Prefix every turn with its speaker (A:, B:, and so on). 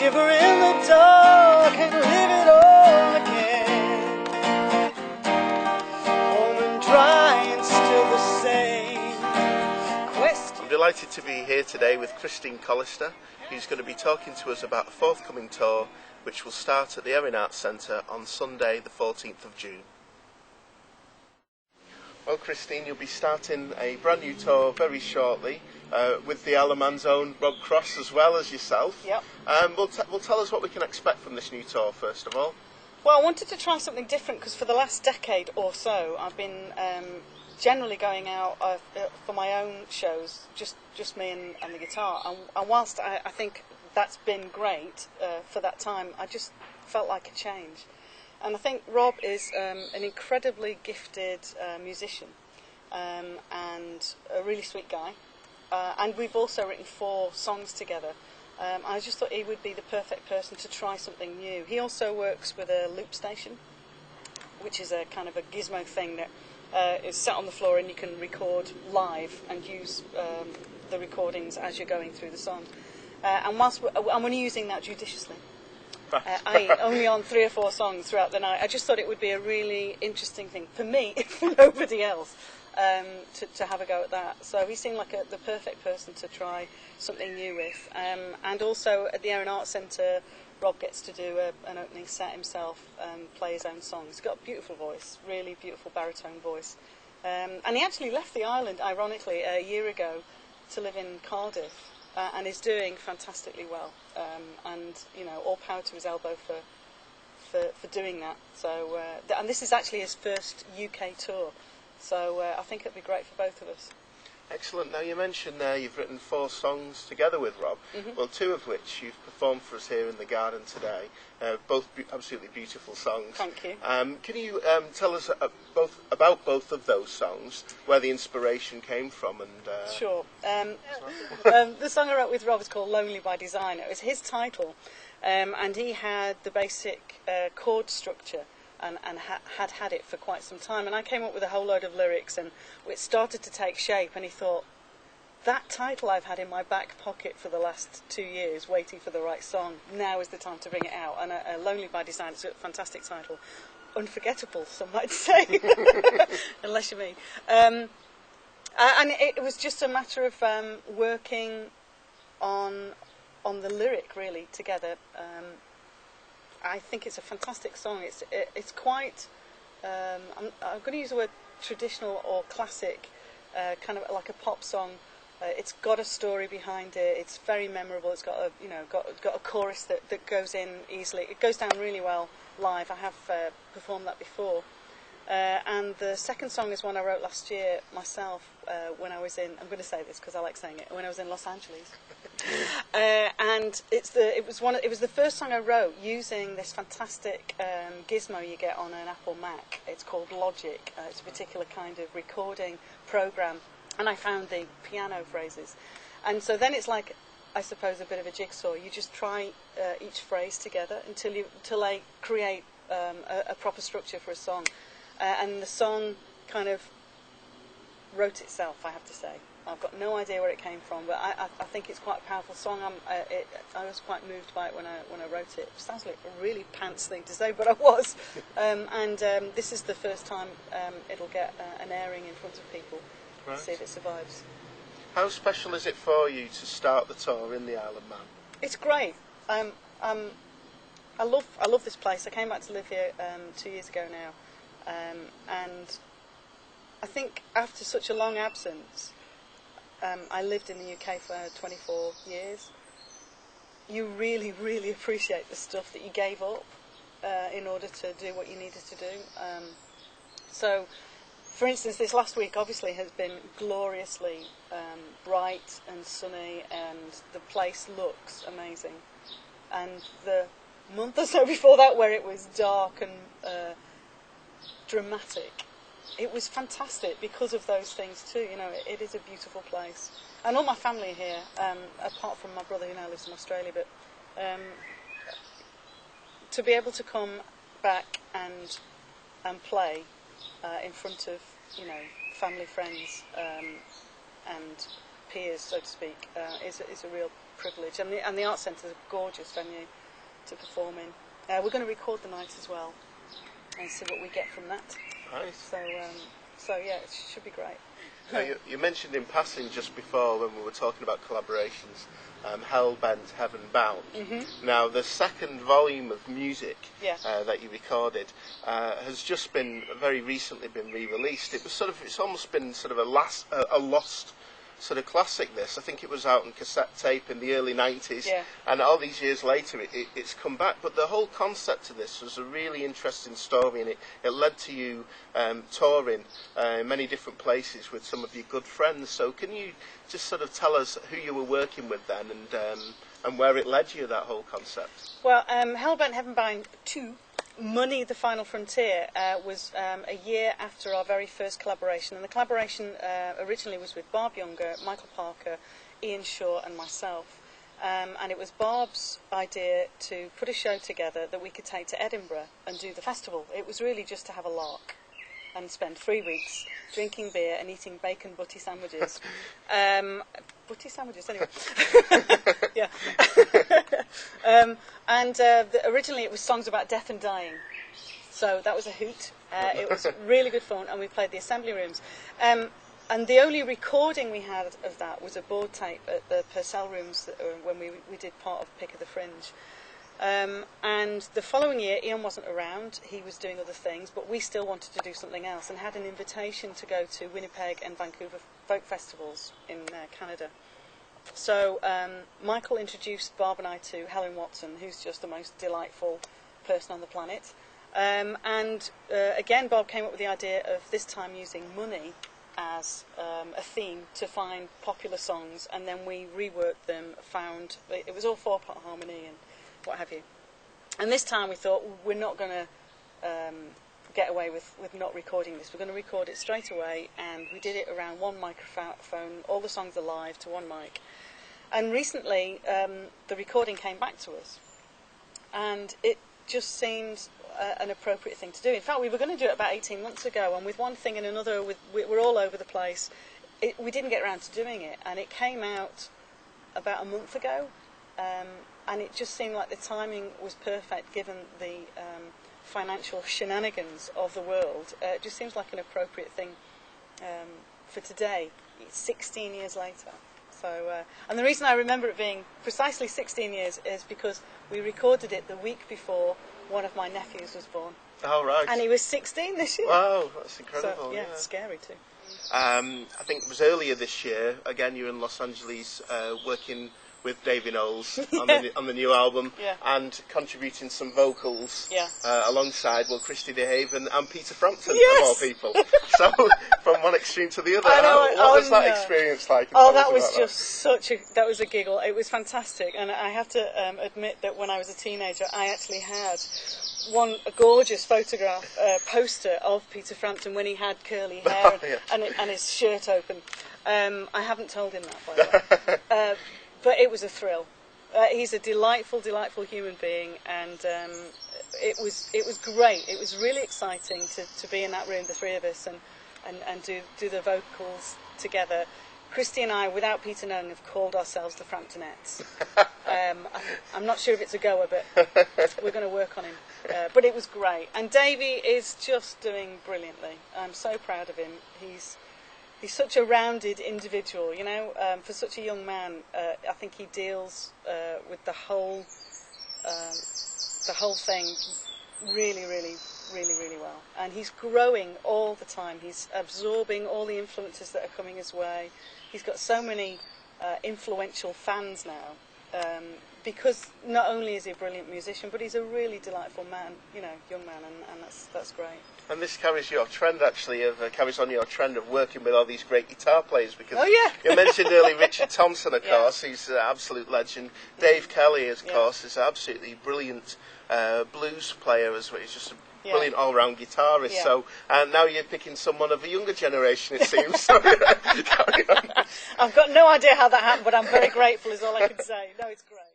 A: shiver in the dark and live it all again. Warm and dry and still the same.
B: I'm delighted to be here today with Christine Collister, who's going to be talking to us about a forthcoming tour which will start at the Erin Arts Centre on Sunday the 14th of June. Well, Christine, you'll be starting a brand new tour very shortly with the Isle of Man's own Rob Cross as well as yourself.
A: Yep.
B: Will tell us what we can expect from this new tour first of all.
A: Well, I wanted to try something different because for the last decade or so I've been generally going out for my own shows, just me and the guitar. And whilst I think that's been great for that time, I just felt like a change. And I think Rob is an incredibly gifted musician and a really sweet guy. And we've also written 4 songs together. I just thought he would be the perfect person to try something new. He also works with a loop station, which is a kind of a gizmo thing that is set on the floor and you can record live and use the recordings as you're going through the song. And I'm only using that judiciously. Only on 3 or 4 songs throughout the night. I just thought it would be a really interesting thing for me, for nobody else, to have a go at that. So he seemed like the perfect person to try something new with. And also at the Erin Arts Centre, Rob gets to do an opening set himself, play his own songs. He's got a beautiful voice, really beautiful baritone voice. And he actually left the island, ironically, a year ago to live in Cardiff. And is doing fantastically well, and all power to his elbow for doing that. So, and this is actually his first UK tour, so I think it'd be great for both of us.
B: Excellent. Now you mentioned there you've written 4 songs together with Rob. Mm-hmm. Well, 2 of which you've performed for us here in the garden today. Both absolutely beautiful songs.
A: Thank you.
B: Can you tell us about both of those songs, where the inspiration came from? And
A: Sure. The song I wrote with Rob is called "Lonely by Design." It was his title, and he had the basic chord structure. And had it for quite some time. And I came up with a whole load of lyrics, and it started to take shape. And he thought, that title I've had in my back pocket for the last 2 years, waiting for the right song, now is the time to bring it out. And Lonely by Design is a fantastic title. Unforgettable, some might say, unless you mean. And it was just a matter of working on the lyric, really, together. I think it's a fantastic song. It's quite. I'm going to use the word traditional or classic, kind of like a pop song. It's got a story behind it. It's very memorable. It's got a chorus that goes in easily. It goes down really well live. I have performed that before. And the second song is one I wrote last year myself when I was in. I'm going to say this because I like saying it. When I was in Los Angeles. And it was the first song I wrote using this fantastic gizmo you get on an Apple Mac. It's called Logic. It's a particular kind of recording program, and I found the piano phrases, and so then it's like, I suppose, a bit of a jigsaw. You just try each phrase together until they create a proper structure for a song, and the song kind of wrote itself, I have to say. I've got no idea where it came from, but I think it's quite a powerful song. I was quite moved by it when I wrote it. It sounds like a really pants thing to say, but I was. And this is the first time it'll get an airing in front of people. Right. See if it survives.
B: How special is it for you to start the tour in the Isle of Man?
A: It's great. I love this place. I came back to live here 2 years ago now, and I think after such a long absence. I lived in the UK for 24 years. You really, really appreciate the stuff that you gave up in order to do what you needed to do. So, for instance, this last week obviously has been gloriously bright and sunny, and the place looks amazing. And the month or so before that, where it was dark and dramatic, it was fantastic because of those things too. It is a beautiful place, and all my family are here, apart from my brother who now lives in Australia. But to be able to come back and play in front of family, friends, and peers, so to speak, is a real privilege. And the Arts Centre is a gorgeous venue to perform in. We're going to record the night as well and see what we get from that.
B: Nice.
A: So yeah, it should be great.
B: Now, you mentioned in passing just before when we were talking about collaborations, Hell-Bent, Heaven Bound.
A: Mm-hmm.
B: Now, the second volume of music
A: Yeah.
B: that you recorded has just been very recently been re-released. It's almost been sort of a lost sort of classic. This, I think it was out on cassette tape in the early 90s,
A: Yeah.
B: and all these years later it's come back. But the whole concept of this was a really interesting story, and it led to you touring in many different places with some of your good friends. So can you just sort of tell us who you were working with then, and where it led you, that whole concept?
A: Well, Hell-Bent, Heaven Bound 2, Money, the Final Frontier, was a year after our very first collaboration. And the collaboration originally was with Barb Younger, Michael Parker, Ian Shaw and myself. And it was Barb's idea to put a show together that we could take to Edinburgh and do the festival. It was really just to have a lark and spend 3 weeks drinking beer and eating bacon butty sandwiches. Butty sandwiches, anyway. Yeah. Originally it was songs about death and dying. So that was a hoot. It was really good fun, and we played the assembly rooms. And the only recording we had of that was a board tape at the Purcell rooms when we did part of Pick of the Fringe. And the following year, Ian wasn't around. He was doing other things, but we still wanted to do something else and had an invitation to go to Winnipeg and Vancouver folk festivals in Canada. So Michael introduced Barb and I to Helen Watson, who's just the most delightful person on the planet. Again, Barb came up with the idea of this time using money as a theme to find popular songs, and then we reworked them, found it was all 4-part harmony and what have you. And this time we thought, we're not going to get away with not recording this. We're going to record it straight away, and we did it around one microphone. All the songs are live to one mic. And recently the recording came back to us, and it just seemed an appropriate thing to do. In fact, we were going to do it about 18 months ago, and with one thing and another, we're all over the place. We didn't get around to doing it, and it came out about a month ago. And it just seemed like the timing was perfect given the financial shenanigans of the world. It just seems like an appropriate thing for today, 16 years later. So, and the reason I remember it being precisely 16 years is because we recorded it the week before one of my nephews was born.
B: Oh, right.
A: And he was 16 this year.
B: Wow, that's incredible.
A: So, yeah, it's scary too.
B: I think it was earlier this year, again, you were in Los Angeles working with Davy Knowles on the new album, and contributing some vocals alongside Christy DeHaven and Peter Frampton, of all people. So from one extreme to the other. What was that experience like?
A: That was just that was a giggle. It was fantastic, and I have to admit that when I was a teenager, I actually had a gorgeous photograph poster of Peter Frampton when he had curly hair and his shirt open. I haven't told him that, by the way. But it was a thrill. He's a delightful, delightful human being, and it was great. It was really exciting to be in that room, the three of us, and do the vocals together. Christy and I, without Peter knowing, have called ourselves the Framptonettes. I'm not sure if it's a goer, but we're going to work on him. But it was great. And Davey is just doing brilliantly. I'm so proud of him. He's such a rounded individual, for such a young man. I think he deals with the whole thing really, really, really, really well. And he's growing all the time. He's absorbing all the influences that are coming his way. He's got so many influential fans now, because not only is he a brilliant musician, but he's a really delightful man, young man, and that's great.
B: And this carries your trend, actually, carries on your trend of working with all these great guitar players, because you mentioned earlier Richard Thompson, of course, he's an absolute legend. Dave Kelly, of course, is an absolutely brilliant blues player as well. He's just a brilliant all-round guitarist. So now you're picking someone of a younger generation, it seems. So,
A: I've got no idea how that happened, but I'm very grateful is all I can say. No, it's great.